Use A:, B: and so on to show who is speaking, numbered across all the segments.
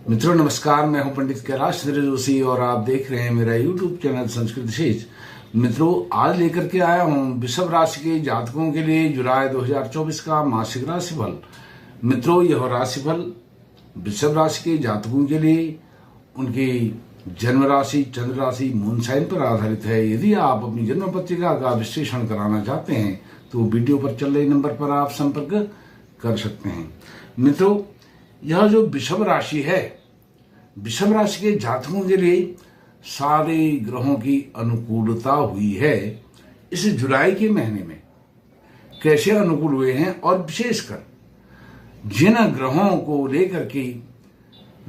A: मित्रों नमस्कार, मैं हूं पंडित कैलाश चंद्र जोशी और आप देख रहे हैं मेरा यूट्यूब चैनल संस्कृत शेष। मित्रों, आज लेकर के आया हूं वृषभ राशि के जातकों के लिए जुलाई 2024 का मासिक राशिफल। मित्रों, यह राशिफल वृषभ राशि के जातकों के लिए उनकी जन्म राशि, चंद्र राशि, मून साइन पर आधारित है। यदि आप अपनी जन्म पत्रिका का विश्लेषण कराना चाहते हैं तो वीडियो पर चल रहे नंबर पर आप संपर्क कर सकते हैं। मित्रों, यह जो वृषभ राशि है, वृषभ राशि के जातकों के लिए सारे ग्रहों की अनुकूलता हुई है। इस जुलाई के महीने में कैसे अनुकूल हुए हैं और विशेषकर जिन ग्रहों को लेकर के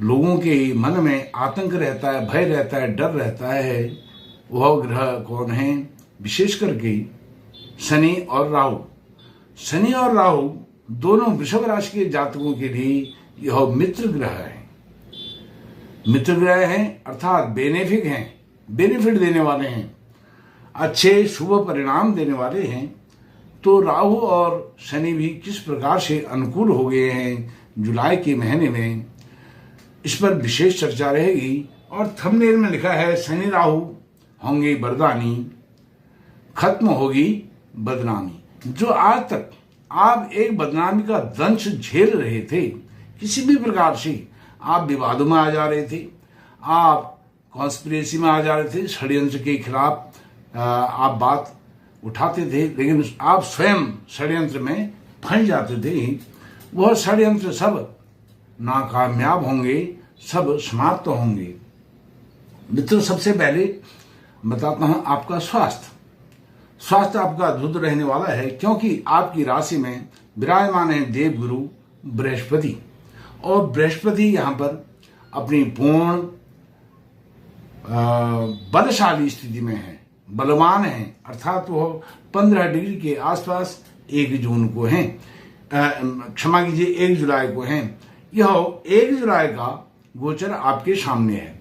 A: लोगों के मन में आतंक रहता है, भय रहता है, डर रहता है, वह ग्रह कौन है? विशेष करके शनि और राहु। शनि और राहु दोनों वृषभ राशि के जातकों के लिए यह मित्र ग्रह है। मित्र ग्रह हैं अर्थात बेनिफिक हैं, बेनिफिट देने वाले हैं, अच्छे शुभ परिणाम देने वाले हैं। तो राहु और शनि भी किस प्रकार से अनुकूल हो गए हैं जुलाई के महीने में, इस पर विशेष चर्चा रहेगी। और थंबनेल में लिखा है शनि राहु होंगे वरदानी, खत्म होगी बदनामी। जो आज तक आप एक बदनामी का दंश झेल रहे थे, किसी भी प्रकार से आप विवादों में आ जा रहे थे, आप कॉन्स्पिरेसी में आ जा रहे थे, षड्यंत्र के खिलाफ आप बात उठाते थे, लेकिन आप स्वयं षड्यंत्र में फंस जाते थे। वह षड्यंत्र सब नाकामयाब होंगे, सब समाप्त होंगे। मित्रों, सबसे पहले बताता हूं आपका स्वास्थ्य। स्वास्थ्य आपका अद्भुत रहने वाला है, क्योंकि आपकी राशि में विराजमान है देवगुरु बृहस्पति। और बृहस्पति यहां पर अपनी पूर्ण बलशाली स्थिति में है, बलवान है, अर्थात वो 15 डिग्री के आसपास 1 जून को है, क्षमा कीजिए 1 जुलाई को है। यह 1 जुलाई का गोचर आपके सामने है।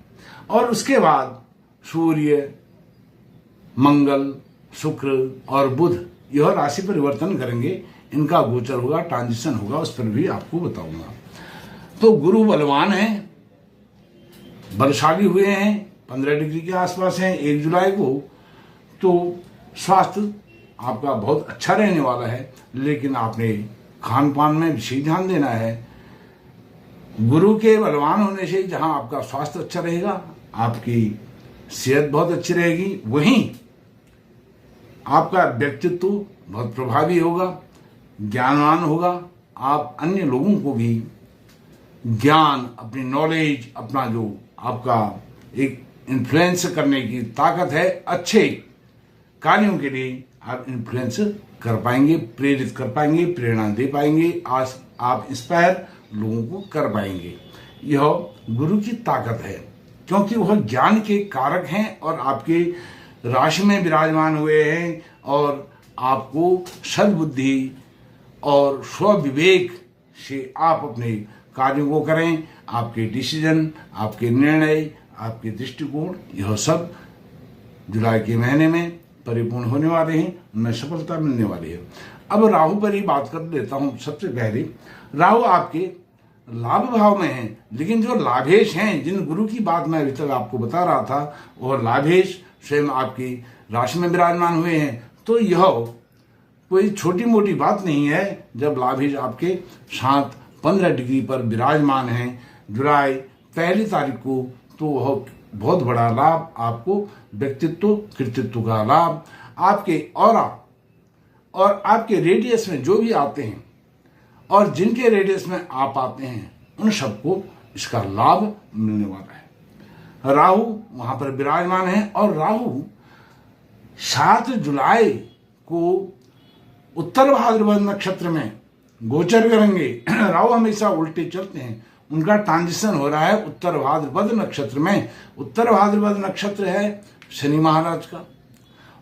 A: और उसके बाद सूर्य, मंगल, शुक्र और बुध यह राशि परिवर्तन करेंगे। इनका गोचर होगा, ट्रांजिशन होगा, उस पर भी आपको बताऊंगा। तो गुरु बलवान हैं, बलशाली हुए हैं, 15 डिग्री के आसपास हैं 1 जुलाई को। तो स्वास्थ्य आपका बहुत अच्छा रहने वाला है, लेकिन आपने खान पान में विशेष ध्यान देना है। गुरु के बलवान होने से जहां आपका स्वास्थ्य अच्छा रहेगा, आपकी सेहत बहुत अच्छी रहेगी, वहीं आपका व्यक्तित्व बहुत प्रभावी होगा, ज्ञानवान होगा। आप अन्य लोगों को भी ज्ञान, अपनी नॉलेज, अपना जो आपका एक इन्फ्लुएंस करने की ताकत है, अच्छे कार्यों के लिए आप इन्फ्लुएंस कर पाएंगे, प्रेरित कर पाएंगे, प्रेरणा दे पाएंगे, आज आप इंस्पायर लोगों को कर पाएंगे। यह गुरु की ताकत है, क्योंकि वह ज्ञान के कारक हैं और आपके राशि में विराजमान हुए हैं। और आपको सद्बुद्धि और स्वविवेक से आप अपने कार्यों को करें। आपके डिसीजन, आपके निर्णय, आपके दृष्टिकोण, यह सब जुलाई के महीने में परिपूर्ण होने वाले हैं, उनमें सफलता मिलने वाली है। अब राहु पर ही बात कर लेता हूं। सबसे पहले राहु आपके लाभ भाव में है, लेकिन जो लाभेश हैं, जिन गुरु की बात मैं अभी तक आपको बता रहा था, और लाभेश स्वयं आपकी राशि में विराजमान हुए हैं। तो यह कोई छोटी मोटी बात नहीं है। जब लाभेश आपके साथ 15 डिग्री पर विराजमान हैं जुलाई 1 तारीख को, तो वह बहुत बड़ा लाभ आपको, व्यक्तित्व, कृतित्व का लाभ, आपके ऑरा और आपके रेडियस में जो भी आते हैं और जिनके रेडियस में आप आते हैं, उन सबको इसका लाभ मिलने वाला है। राहु वहां पर विराजमान है और राहु 7 जुलाई को उत्तर भाद्रपद नक्षत्र में गोचर करेंगे। राहु हमेशा उल्टे चलते हैं, उनका ट्रांजिशन हो रहा है उत्तर भाद्रपद नक्षत्र में। उत्तर भाद्रपद नक्षत्र है शनि महाराज का,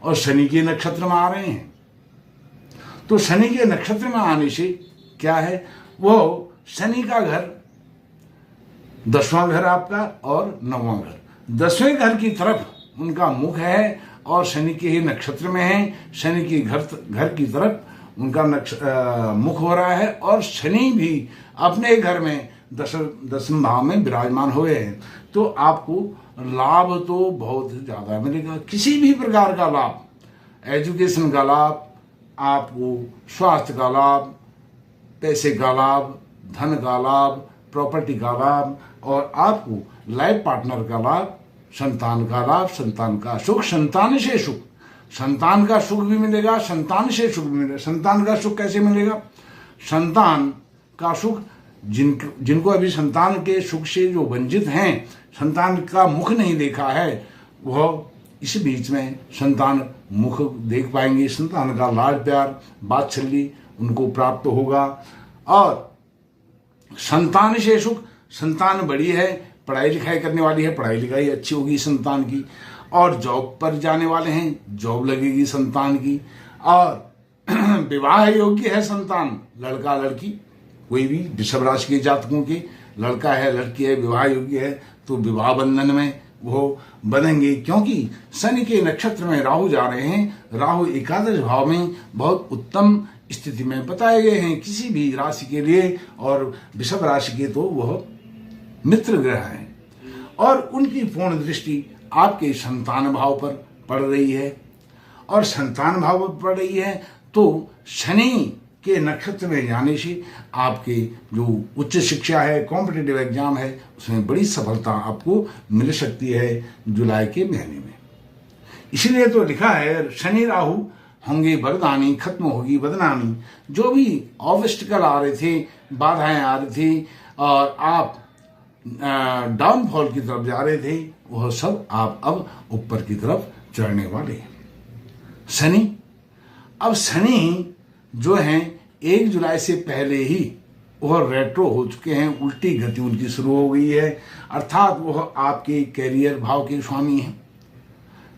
A: और शनि के नक्षत्र में आ रहे हैं। तो शनि के नक्षत्र में आने से क्या है, वो शनि का घर 10वां घर आपका और 9वां घर, 10वें घर की तरफ उनका मुख है और शनि के ही नक्षत्र में है। शनि के घर की तरफ उनका मुख हो रहा है और शनि भी अपने घर में दसम भाव में विराजमान हुए हैं, तो आपको लाभ तो बहुत ज्यादा मिलेगा। किसी भी प्रकार का लाभ, एजुकेशन का लाभ, आपको स्वास्थ्य का लाभ, पैसे का लाभ, धन का लाभ, प्रॉपर्टी का लाभ, और आपको लाइफ पार्टनर का लाभ, संतान का लाभ, संतान का सुख, संतान से सुख, संतान का सुख भी मिलेगा, संतान से सुख भी मिलेगा। संतान का सुख कैसे मिलेगा? संतान का सुख, जिनको अभी संतान के सुख से जो वंचित हैं, संतान का मुख नहीं देखा है, वह इस बीच में संतान मुख देख पाएंगे। संतान का लाड प्यार, वात्सल्य उनको प्राप्त होगा। और संतान से सुख, संतान बड़ी है, पढ़ाई लिखाई करने वाली है, पढ़ाई लिखाई अच्छी होगी संतान की। और जॉब पर जाने वाले हैं, जॉब लगेगी संतान की। और विवाह योग्य है संतान, लड़का लड़की, कोई भी वृषभ राशि के जातकों के लड़का है लड़की है विवाह योग्य है, तो विवाह बंधन में वो बनेंगे। क्योंकि शनि के नक्षत्र में राहु जा रहे हैं। राहु एकादश भाव में बहुत उत्तम स्थिति में बताए गए हैं किसी भी राशि के लिए, और वृषभ राशि के तो वह मित्र ग्रह हैं, और उनकी पूर्ण दृष्टि आपके संतान भाव पर पड़ रही है। और संतान भाव पर पड़ रही है तो शनि के नक्षत्र में जाने से आपके जो उच्च शिक्षा है, कॉम्पिटिटिव एग्जाम है, उसमें बड़ी सफलता आपको मिल सकती है जुलाई के महीने में। इसीलिए तो लिखा है शनि राहु होंगे वरदानी, खत्म होगी बदनामी। जो भी ऑब्स्टिकल आ रहे थे, बाधाएं आ रही थी, और आप डाउनफॉल की तरफ जा रहे थे, वह सब आप अब ऊपर की तरफ चढ़ने वाले हैं। शनि जो हैं 1 जुलाई से पहले ही वह रेट्रो हो चुके हैं, उल्टी गति उनकी शुरू हो गई है। अर्थात वह आपके कैरियर भाव के स्वामी हैं।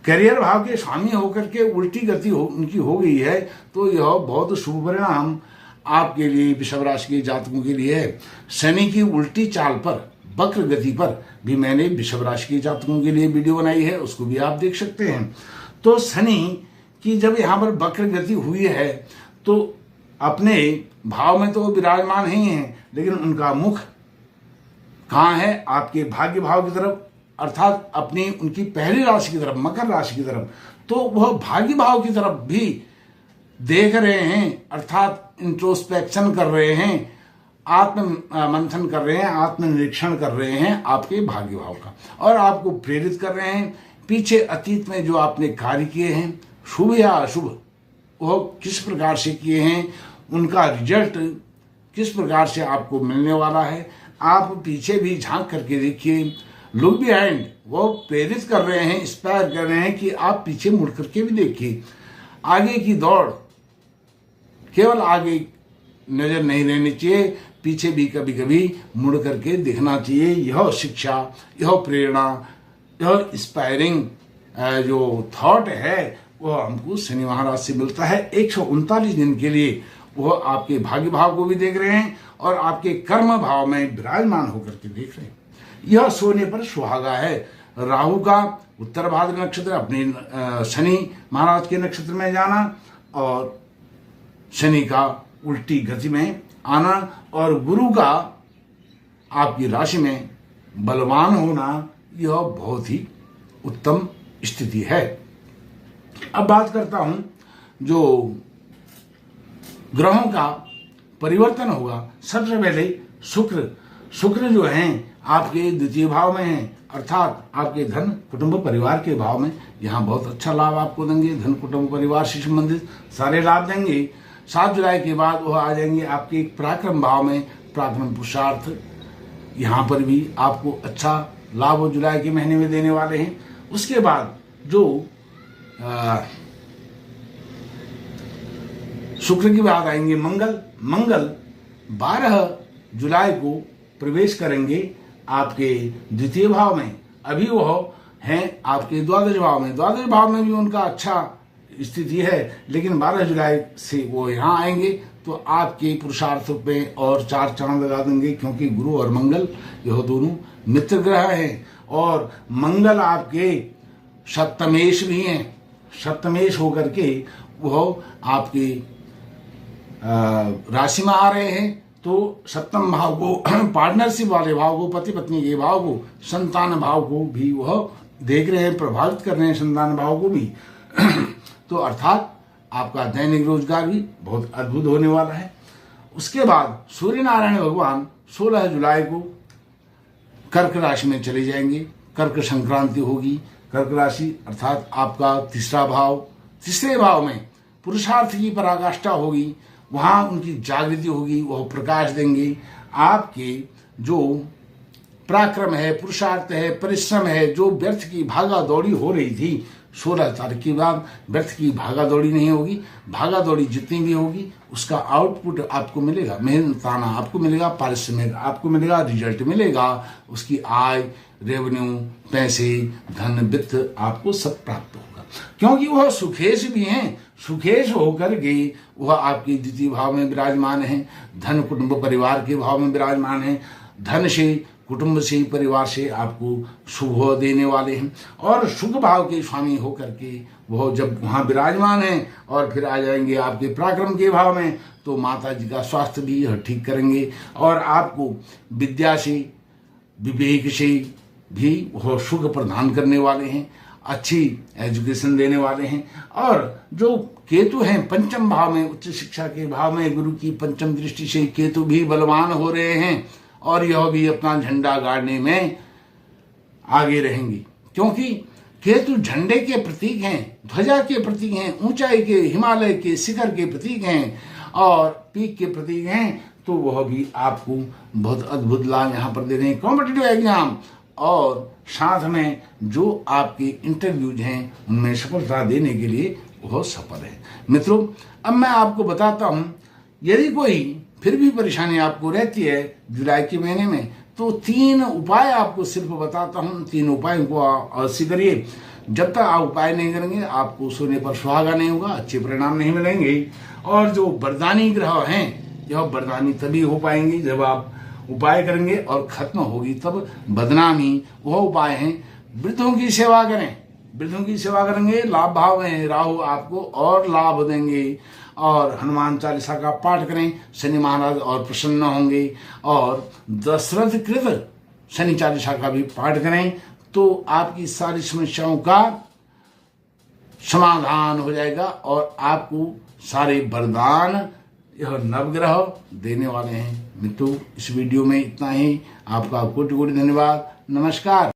A: कैरियर भाव के स्वामी होकर के उल्टी गति उनकी हो गई है, तो यह बहुत शुभ परिणाम आपके लिए, वृषभ राशि के जातकों के लिए है। शनि की उल्टी चाल पर, वक्र गति पर भी मैंने वृषभ राशि के जातकों के लिए वीडियो बनाई है, उसको भी आप देख सकते हैं। तो शनि की जब यहाँ पर वक्र गति हुई है, तो अपने भाव में तो विराजमान ही हैं, लेकिन उनका मुख कहाँ है? आपके भाग्य भाव की तरफ, अर्थात अपनी उनकी पहली राशि की तरफ, मकर राशि की तरफ। तो वह भाग्य भाव की तरफ भी देख रहे हैं, अर्थात इंट्रोस्पेक्शन कर रहे हैं, आत्म मंथन कर रहे हैं, आत्मनिरीक्षण कर रहे हैं आपके भाग्य भाव का, और आपको प्रेरित कर रहे हैं। पीछे अतीत में जो आपने कार्य किए हैं, शुभ या अशुभ, वह किस प्रकार से किए हैं, उनका रिजल्ट किस प्रकार से आपको मिलने वाला है, आप पीछे भी झांक करके देखिए। लुक बिहाइंड, वो प्रेरित कर रहे हैं, इंस्पायर कर रहे हैं कि आप पीछे मुड़ करके भी देखिए। आगे की दौड़ केवल आगे नजर नहीं रहनी चाहिए, पीछे भी कभी कभी मुड़ करके देखना चाहिए। यह शिक्षा, यह प्रेरणा, यह इंस्पायरिंग जो थॉट है, वह हमको शनि महाराज से मिलता है 139 दिन के लिए। वह आपके भाग्य भाव को भी देख रहे हैं और आपके कर्म भाव में विराजमान होकर के देख रहे हैं। यह सोने पर सुहागा है। राहु का उत्तर भाद्र नक्षत्र, अपने शनि महाराज के नक्षत्र में जाना, और शनि का उल्टी गति में आना, और गुरु का आपकी राशि में बलवान होना, यह बहुत ही उत्तम स्थिति है। अब बात करता हूं जो ग्रहों का परिवर्तन होगा। सबसे पहले शुक्र जो हैं आपके द्वितीय भाव में हैं, अर्थात आपके धन कुटुंब परिवार के भाव में। यहाँ बहुत अच्छा लाभ आपको देंगे, धन कुटुंब परिवार से संबंधित सारे लाभ देंगे। 7 जुलाई के बाद वह आ जाएंगे आपके पराक्रम भाव में, पराक्रम पुरुषार्थ, यहाँ पर भी आपको अच्छा लाभ जुलाई के महीने में देने वाले हैं। उसके बाद जो शुक्र की बात आएंगे मंगल 12 जुलाई को प्रवेश करेंगे आपके द्वितीय भाव में। अभी वह हैं आपके द्वादश भाव में। द्वादश भाव में भी उनका अच्छा स्थिति है, लेकिन 12 जुलाई से वो यहाँ आएंगे तो आपके पुरुषार्थ पे और 4 चांद लगा देंगे, क्योंकि गुरु और मंगल यह दोनों मित्र ग्रह हैं। और मंगल आपके सप्तमेश भी हैं। सप्तमेश होकर के वह आपकी राशि में आ रहे हैं, तो सप्तम भाव को, पार्टनरशिप वाले भाव को, पति पत्नी के भाव को, संतान भाव को भी वह देख रहे हैं, प्रभावित कर रहे हैं संतान भाव को भी। तो अर्थात आपका दैनिक रोजगार भी बहुत अद्भुत होने वाला है। उसके बाद सूर्य नारायण भगवान 16 जुलाई को कर्क राशि में चले जाएंगे। कर्क संक्रांति होगी। कर्क राशि अर्थात आपका तीसरा भाव, तीसरे भाव में पुरुषार्थ की पराकाष्ठा होगी, वहां उनकी जागृति होगी, वह प्रकाश देंगे। आपके जो पराक्रम है, पुरुषार्थ है, परिश्रम है, जो व्यर्थ की भागा दौड़ी हो रही थी, 16 तारीख के बाद व्यर्थ की भागा दौड़ी नहीं होगी। भागा दौड़ी जितनी भी होगी उसका आउटपुट आपको मिलेगा, मेहनताना आपको मिलेगा, पारिश्रमिक आपको मिलेगा, रिजल्ट मिलेगा, उसकी आय, रेवेन्यू, पैसे, धन, वित्त आपको सब प्राप्त होगा, क्योंकि वह सुखेश भी हैं। सुखेश होकर के वह आपके द्वितीय भाव में विराजमान है, धन कुटुंब परिवार के भाव में विराजमान है। धन से, कुटुंब से, परिवार से आपको शुभ देने वाले हैं, और शुभ भाव के स्वामी होकर के वह जब वहाँ विराजमान हैं और फिर आ जाएंगे आपके पराक्रम के भाव में, तो माता जी का स्वास्थ्य भी ठीक करेंगे, और आपको विद्या से, विवेक से भी वह सुख प्रदान करने वाले हैं, अच्छी एजुकेशन देने वाले हैं। और जो केतु हैं पंचम भाव में, उच्च शिक्षा के भाव में, गुरु की पंचम दृष्टि से केतु भी बलवान हो रहे हैं, और यह भी अपना झंडा गाड़ने में आगे रहेंगे, क्योंकि केतु झंडे के प्रतीक हैं, ध्वजा के प्रतीक हैं, ऊंचाई के, हिमालय के शिखर के प्रतीक हैं, और पीक के प्रतीक हैं। तो वह भी आपको बहुत अद्भुत लाभ यहाँ पर दे रहे हैं। कॉम्पिटिटिव एग्जाम और साथ में जो आपके इंटरव्यूज हैं उनमें सफलता देने के लिए वह सफल है। मित्रों, अब मैं आपको बताता हूं, यदि कोई फिर भी परेशानी आपको रहती है जुलाई के महीने में, तो 3 उपाय आपको सिर्फ बताता हूं। 3 उपायों को अवश्य करिए। जब तक आप उपाय नहीं करेंगे आपको सोने पर सुहागा नहीं होगा, अच्छे परिणाम नहीं मिलेंगे। और जो वरदानी ग्रह हैं, यह वरदानी तभी हो पाएंगे जब आप उपाय करेंगे, और खत्म होगी तब बदनामी। वह उपाय हैं, वृद्धों की सेवा करें। वृद्धों की सेवा करेंगे, लाभ भाव में राहु आपको और लाभ देंगे। और हनुमान चालीसा का पाठ करें, शनि महाराज और प्रसन्न होंगे। और दशरथ कृत शनि चालीसा का भी पाठ करें, तो आपकी सारी समस्याओं का समाधान हो जाएगा, और आपको सारे वरदान यह नवग्रह देने वाले हैं। मित्रों, इस वीडियो में इतना ही। आपका कोटि कोटि धन्यवाद। नमस्कार।